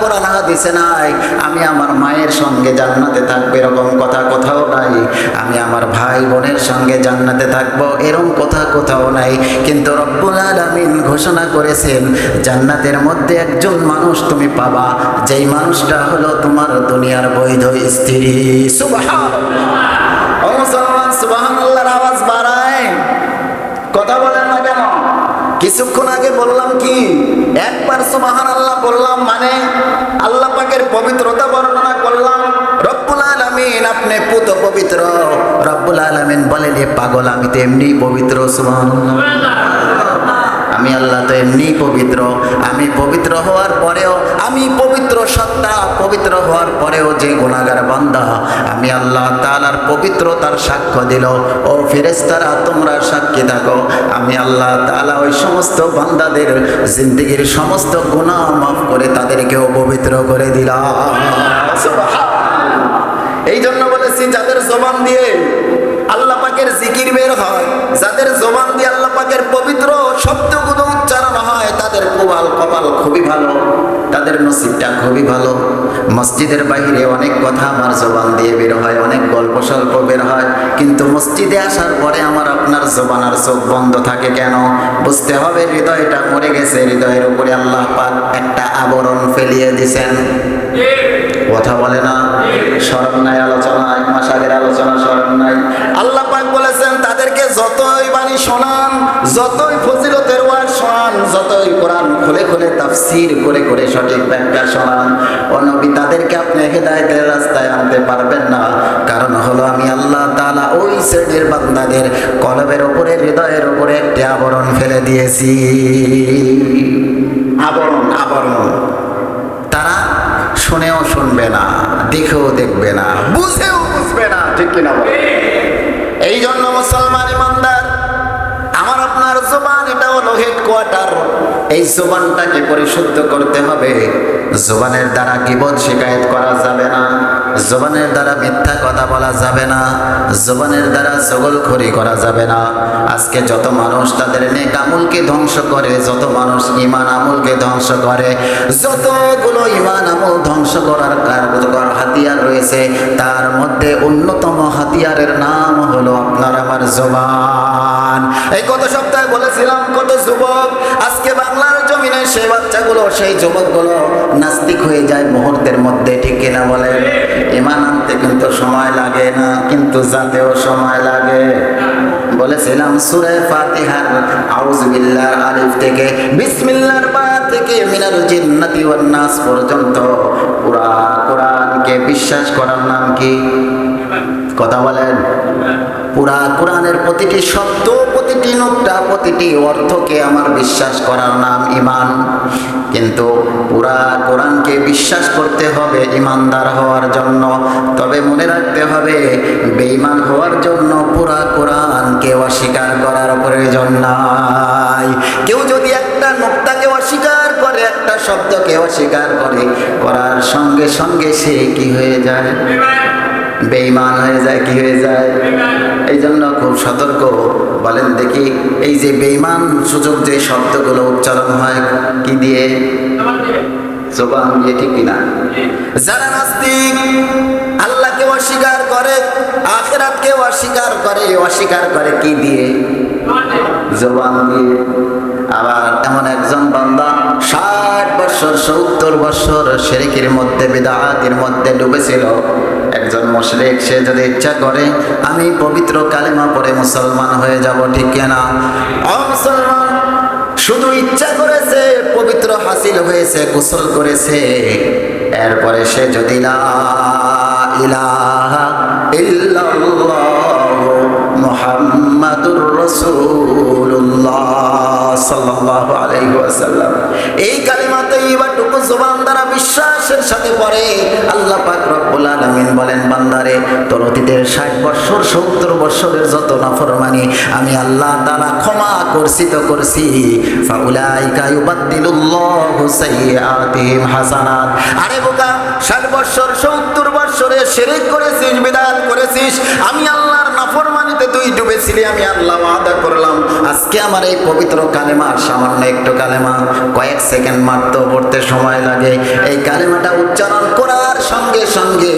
কোরআন হাদিসে নাই। আমি আমার মায়ের সঙ্গে জান্নাতে থাকবো এরকম কথা কোথাও নাই। আমি আমার ভাই বোনের সঙ্গে জান্নাতে থাকবো এরকম কথা কোথাও নাই। কিন্তু রব্বুল আলামিন ঘোষণা করেছেন জান্নাতের মধ্যে একজন মানুষ তুমি পাবা, যেই মানুষটা হলো তোমার দুনিয়ার বৈধ স্ত্রী। সুবহানাল্লাহ। ও মুসলমান, সুবহানাল্লাহর আওয়াজ বাড়ায়, কথা বলেন না কেন? কিছুক্ষণ আগে বললাম কি, একবার সুবহানাল্লাহ বললাম মানে আল্লাহ পাকের পবিত্রতা বর্ণনা করলাম। রব্বুল আলামিন আপনি পুত পবিত্র। রব্বুল আলামিন বলেন এ পাগল আমি তো এমনি পবিত্র। সুবহানাল্লাহ। আমি আল্লাহ তো এমনি পবিত্র। আমি পবিত্র হওয়ার পরেও, আমি পবিত্র সত্তা, পবিত্র হওয়ার পরেও যে গুনাহগার বান্দা, আমি আল্লাহ তাআলার পবিত্রতার সাক্ষ্য দিল। ও ফেরেশতারা তোমরা সাক্ষী থাকো, আমি আল্লাহ তাআলা ওই সমস্ত বান্দাদের জিন্দেগীর সমস্ত গুনাহ মাফ করে তাদেরকেও পবিত্র করে দিলাম। সুবহানাল্লাহ। এই জন্য বলেছি যাদের জবান দিয়ে আল্লাহ পাকের জিকির বের হয়, যাদের জবান দিয়ে আল্লাহ পাকের পবিত্র শব্দগুলো উচ্চারণ হয়, তাদের কপাল খুবই ভালো, তাদের নসিবটা খুবই ভালো। মসজিদের বাইরে অনেক কথা আমার জবান দিয়ে বের হয়, অনেক গল্প সল্প বের হয়, কিন্তু মসজিদে আসার পরে আমার আপনার জবান আর চোখ বন্ধ থাকে কেন? বুঝতে হবে হৃদয়টা মরে গেছে, হৃদয়ের উপরে আল্লাহ পাক একটা আবরণ ফেলিয়ে দিয়েছেন। কথা বলে না? শরম নাই আলোচনা, এক মাস আগের আলোচনা শরম নাই। আল্লাহ পাক বলেছেন তাদেরকে যতই বাণী শোনান, যতই ফজিলতের ওয়াজ শোনান, যতই কোরআন খুলে খুলে তাফসীর করে করে সঠিক ব্যাখ্যা শোনান, ও নবী তাদেরকে আপনি হেদায়েতের রাস্তায় আনতে পারবেন না। কারণ হলো আমি আল্লাহ তাআলা ওই শ্রেণীর বান্দাদের কলবের উপরে, হৃদয়ের উপরে একটি আবরণ ফেলে দিয়েছি। আবরণ। তারা শুনেও শুনবে না, দেখেও দেখবে না, বুঝেও বুঝবে না, ঠিক কিনা বল? এই জন্য মুসলমান ইমানদার, আমার আপনার জবান এটা হলো হেডকোয়ার্টার। এই জবানটাকে পরিশুদ্ধ করতে হবে। জবানের দ্বারা গীবত শিকায়েত করা যাবে না, জবানের দ্বারা মিথ্যা কথা বলা যাবে না, জবানের দ্বারা চগলখড়ি করা যাবে না। আজকে যত মানুষ তাদের নেক আমলকে ধ্বংস করে, যত মানুষ ঈমান আমলকে ধ্বংস করে, যতগুলো ঈমান আমল ধ্বংস করার কার্যকর হাতিয়ার রয়েছে, তার মধ্যে অন্যতম হাতিয়ারের নাম হলো আপনার আমার জবান। এই গত সপ্তাহে বলেছিলাম কত যুবক আজকে বাংলার জমিনে সেই বাচ্চাগুলো, সেই যুবকগুলো নাস্তিক হয়ে যায় মুহূর্তের মধ্যে, ঠিক কিনা বলেন? ঈমান আনতে কিন্তু সময় লাগে না, কিন্তু জাতেও সময় লাগে। বলেছিলাম সূরা ফাতিহার আউযু বিল্লাহ আলিফ থেকে বিসমিল্লাহর বা থেকে মিনাল জিন্নাতি ওয়ান নাস পর্যন্ত পুরা কোরআনকে বিশ্বাস করার নাম কি? কথা বলেন। পুরা কোরআনের প্রতিটি শব্দ, প্রতিটি নুক্তা, প্রতিটি অর্থকে আমার বিশ্বাস করার নাম ঈমান। কিন্তু পুরা কোরআনকে বিশ্বাস করতে হবে ঈমানদার হওয়ার জন্য। তবে মনে রাখতে হবে বেঈমান হওয়ার জন্য পুরা কোরআনকে অস্বীকার করার প্রয়োজন নাই। কেউ যদি একটা নুক্তাকে অস্বীকার করে, একটা শব্দকে অস্বীকার করে, করার সঙ্গে সঙ্গে সে কি হয়ে যায়? বেঈমান হয়ে যায়। কি হয়ে যায়? এই জন্য খুব সতর্ক। বলেন দেখি, এই যে বেঈমান সূচক যে শব্দগুলো উচ্চারণ হয় কি দিয়ে? জবান দিয়ে, ঠিক কিনা? যারা নাস্তিক, আল্লাহকে অস্বীকার করে, আখিরাতকে অস্বীকার করে কি দিয়ে? জবান দিয়ে। আবার এমন একজন বান্দা 60 বছর 70 বছর শিরকের মধ্যে, বিদআতের মধ্যে ডুবেছিল। একজন মুশরিক, সে যদি ইচ্ছা করে আমি পবিত্র কালেমা পড়ে মুসলমান হয়ে যাব, ঠিক কিনা? মুসলমান শুধু ইচ্ছা করেছে, পবিত্র হাসিল হয়েছে, গোসল করেছে, এরপরে সে যদি লা ইলাহা ইল্লাল্লাহ মুহাম্মাদুর রাসূলুল্লাহ সাল্লাল্লাহু আলাইহি ওয়াসাল্লাম এই কালিমা তাইয়্যিবাটুকু জবান দ্বারা বিশ্বাসের সাথে পড়ে, আল্লাহ পাক রব্বুল আলামিন বলেন বান্দারে তোর অতীতের 60 বছর 70 বছরের যত নাফরমানি আমি আল্লাহ তাআলা ক্ষমা করছি। ফাউলাইকা ইউবাদদিলুল্লাহু সাইয়্যাতিহিম হাসানাত। আরে বোকা, 60 বছর 70 বছরে শিরক করেছিস, বিদআত করেছিস, আমি আল্লাহর নাফরমানিতে তুই ডুবেছিলি, আমি আল্লাহ ওয়াদা করলাম আজকে আমার এই পবিত্র কালেমা, সামান্য একটু কালেমা, কয়েক সেকেন্ড মাত্র পড়তে সময় লাগে, এই কালেমা সঙ্গে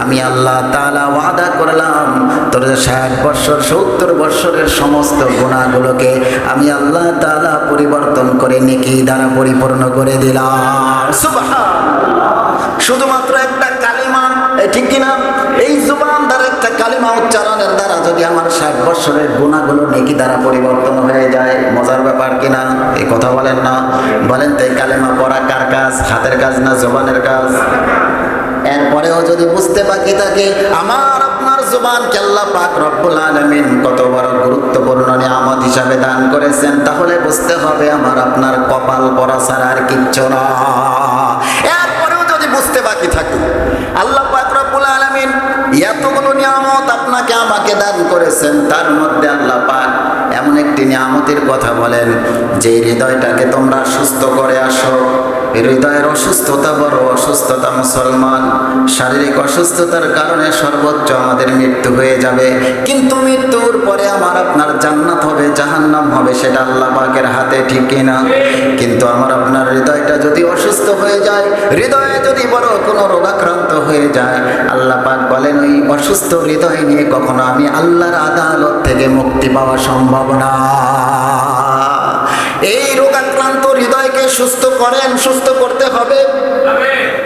আমি আল্লাহ তাআলা ওয়াদা করলাম তোর 60 বছর 70 বছরের সমস্ত গুনাহগুলোকে আমি আল্লাহ তাআলা পরিবর্তন করে নেকি দ্বারা পরিপূর্ণ করে দিলাম। সুবহানাল্লাহ। শুধুমাত্র একটা কালিমা, ঠিক কিনা? এই জুবান দ্বারা একটা কালিমা উচ্চারণের দ্বারা যদি আমার 60 বছরের গুনাহগুলো নেকি দ্বারা পরিবর্তন হয়ে যায়, মজার ব্যাপার কিনা? এই কথা বলেন না? বলেন তো এই কালিমা পড়া কার কাজ? হাতের কাজ না জবানের কাজ? এরপরেও যদি বুঝতে বাকি থাকে আমার আপনার জবানকে আল্লাহ পাক রব্বুল আলামিন কত বড় গুরুত্বপূর্ণ নিয়ামত হিসাবে দান করেছেন, তাহলে বুঝতে হবে আমার আপনার কপাল পরা ছাড়া আর কিচ্ছু না। এরপরেও যদি বুঝতে বাকি থাকে আল্লাহ পাক রব্বুল আলামিন এতগুলো নিয়ামত আপনাকে আমাকে দান করেছেন, তার মধ্যে আল্লাহ পাক এমন একটি নিয়ামতের কথা বলেন যে হৃদয়টাকে তোমরা সুস্থ করে আসো। হৃদয়ের অসুস্থতা বড় অসুস্থতা মুসলমান। শারীরিক অসুস্থতার কারণে সর্বোচ্চ আমাদের মৃত্যু হয়ে যাবে, কিন্তু মৃত্যুর পরে আমার আপনার জান্নাত হবে জাহান্নাম হবে সেটা আল্লাহ পাকের হাতে, ঠিক কিনা? কিন্তু আমার আপনার হৃদয়টা যদি অসুস্থ হয়ে যায়, হৃদয়ে যদি বড় কোনো রোগাক্রান্ত হয়ে যায়, আল্লাহ পাক বলেন ওই অসুস্থ হৃদয় নিয়ে কখনো আমি আল্লাহর আদালত থেকে মুক্তি পাওয়া সম্ভব না। এই রোগাক্রান্ত হৃদয়কে সুস্থ করেন, সুস্থ করতে হবে।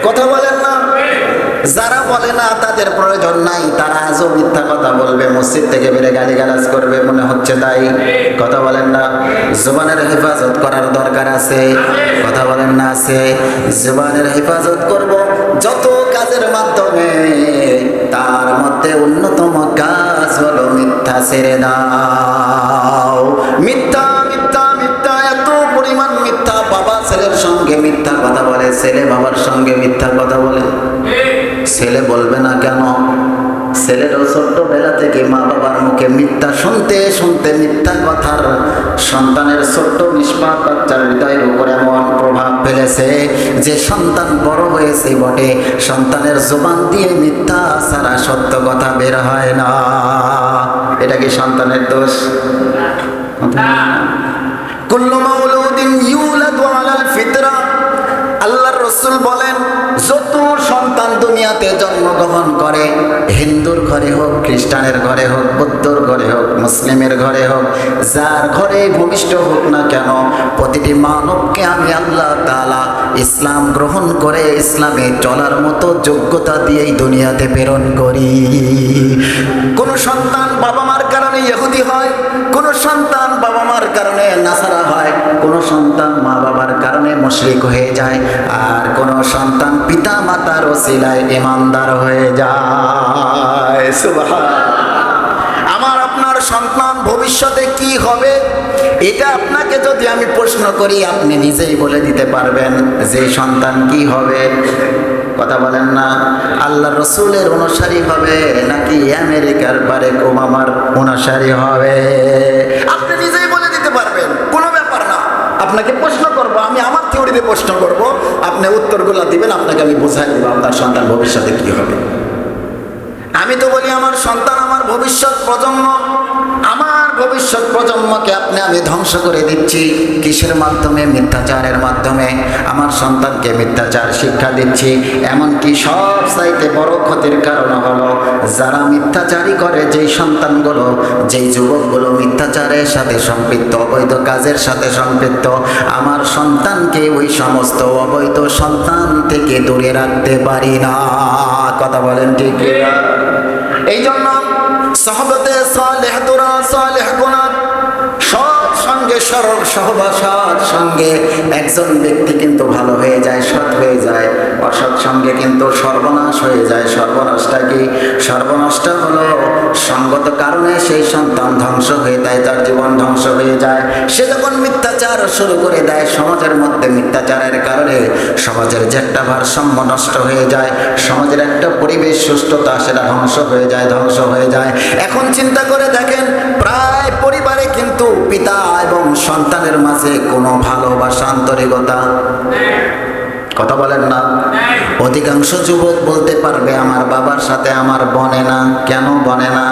কথা বলেন না? যারা বলে না তাদের প্রয়োজন নাই, তারা আজও মিথ্যা কথা বলবে, মসজিদ থেকে বেরে গালিগালাজ করবে, মনে হচ্ছে তাই। কথা বলেন না? জবানের হেফাজত করার দরকার আছে। কথা বলেন না? আছে। জবানের হেফাজত করব যত কাজের মাধ্যমে, তার মধ্যে অন্যতম কাজ হলো মিথ্যা ছেড়ে দাও। মিথ্যা মিথ্যা মিথ্যা, এত পরিমাণ মিথ্যা। বাবা ছেলের সঙ্গে মিথ্যা কথা বলে, ছেলে বাবার সঙ্গে মিথ্যা কথা বলে। ছেলে বলবে না কেন? ছেলেরও ছোট্টবেলা থেকে মা বাবার মুখে মিথ্যা শুনতে শুনতে মিথ্যা কথার সন্তানের ছোট্ট নিষ্পাপ বাচ্চার হৃদয়ের উপর এমন প্রভাব ফেলেছে যে সন্তান বড় হয়েছে বটে, সন্তানের জবান দিয়ে মিথ্যা ছাড়া সত্য কথা বের হয় না। এটা কি সন্তানের দোষ? কুল্লু মাউলুদিন ইউলাদু আলাল ফিতরা। আল্লাহর রাসূল বলেন যত সন্তান দুনিয়াতে জন্মগ্রহণ করে, হিন্দুর ঘরে হোক, খ্রিস্টানের ঘরে হোক, বৌদ্ধর ঘরে হোক, মুসলিমের ঘরে হোক, যার ঘরে ভূমিষ্ঠ হোক না কেন, প্রতিটি মানবকে আমি আল্লাহ তাআলা ইসলাম গ্রহণ করে ইসলামে চলার মতো যোগ্যতা দিয়েই দুনিয়াতে প্রেরণ করি। কোন সন্তান বাবা মার কারণে ইহুদি হয়, কোন সন্তান বাবা মার কারণে নাসারা হয়, কোন সন্তান মা বাবার কারণে মুশরিক হয়ে যায়, আর কোন সন্তান পিতা মাতার ওসিলায় ঈমানদার হয়ে যায়। সুবহানাল্লাহ। আমার আপনার সন্তান ভবিষ্যতে কি হবে, এটা আপনাকে যদি আমি প্রশ্ন করি আপনি নিজেই বলে দিতে পারবেন যে সন্তান কি হবে। কথা বলেন না? আল্লাহর রাসূলের অনুসারী হবে নাকি আমেরিকার বারেক ওবামার অনুসারী হবে, আপনি নিজেই বলে দিতে পারবেন। কোনো ব্যাপার না, আপনাকে প্রশ্ন করব, আমি আমার থিওরিতে প্রশ্ন করব, আপনি উত্তরগুলো দিবেন, আপনাকে আমি বোঝাই দেব আপনার সন্তান ভবিষ্যতে কি হবে। আমি তো বলি আমার সন্তান আমার ভবিষ্যৎ প্রজন্ম, আমার ভবিষ্যৎ প্রজন্মকে আমি ধ্বংস করে দিচ্ছি। কিসের মাধ্যমে? মিথ্যাচারের মাধ্যমে। আমার সন্তানকে মিথ্যাচার শিক্ষা দিচ্ছি। এমনকি সব চাইতে বড় ক্ষতির কারণ হলো যারা মিথ্যাচারী করে, যেই সন্তানগুলো, যেই যুবকগুলো মিথ্যাচারের সাথে সম্পৃক্ত, অবৈধ কাজের সাথে সম্পৃক্ত, আমার সন্তানকে ওই সমস্ত অবৈধ সন্তান থেকে দূরে রাখতে পারি না। কথা বলেন ঠিক কিনা? এই জন্য সাহাবাতে সালেহতুরা সালেহগুনা সৎ সঙ্গে সহবাসার সঙ্গে একজন ব্যক্তি কিন্তু ভালো হয়ে যায়, সৎ হয়ে যায়। অসৎ সঙ্গে কিন্তু সর্বনাশ হয়ে যায়। সর্বনাশটা কি? সর্বনাশটা হলো সঙ্গত কারণে সেই সন্তান ধ্বংস হয়ে যায়, তার জীবন ধ্বংস হয়ে যায়। সে যখন মিথ্যাচার শুরু করে দেয়, সমাজের মধ্যে মিথ্যাচারের কারণে সমাজের যে একটা ভারসাম্য নষ্ট হয়ে যায়, সমাজের একটা পরিবেশ সুষ্ঠুতা সেটা ধ্বংস হয়ে যায়, ধ্বংস হয়ে যায়। এখন চিন্তা করে দেখেন, প্রায় পরিবারে কিন্তু পিতা এবং সন্তানের মাঝে কোনো ভালোবাসা আন্তরিকতা, কথা বলেন না? অধিকাংশ যুবক বলতে পারবে আমার বাবার সাথে আমার বনে না। কেন বনে না?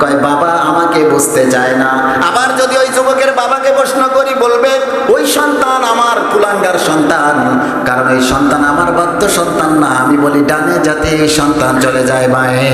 কয় বাবা আমাকে বুঝতে চায় না। আবার যদি ওই যুবকের বাবাকে প্রশ্ন করি, বলবে ওই সন্তান আমার কুলাঙ্গার সন্তান, কারণ ওই সন্তান আমার বাধ্য সন্তান না, আমি বলি ডানে যাতে সন্তান চলে যায় বাঁয়ে।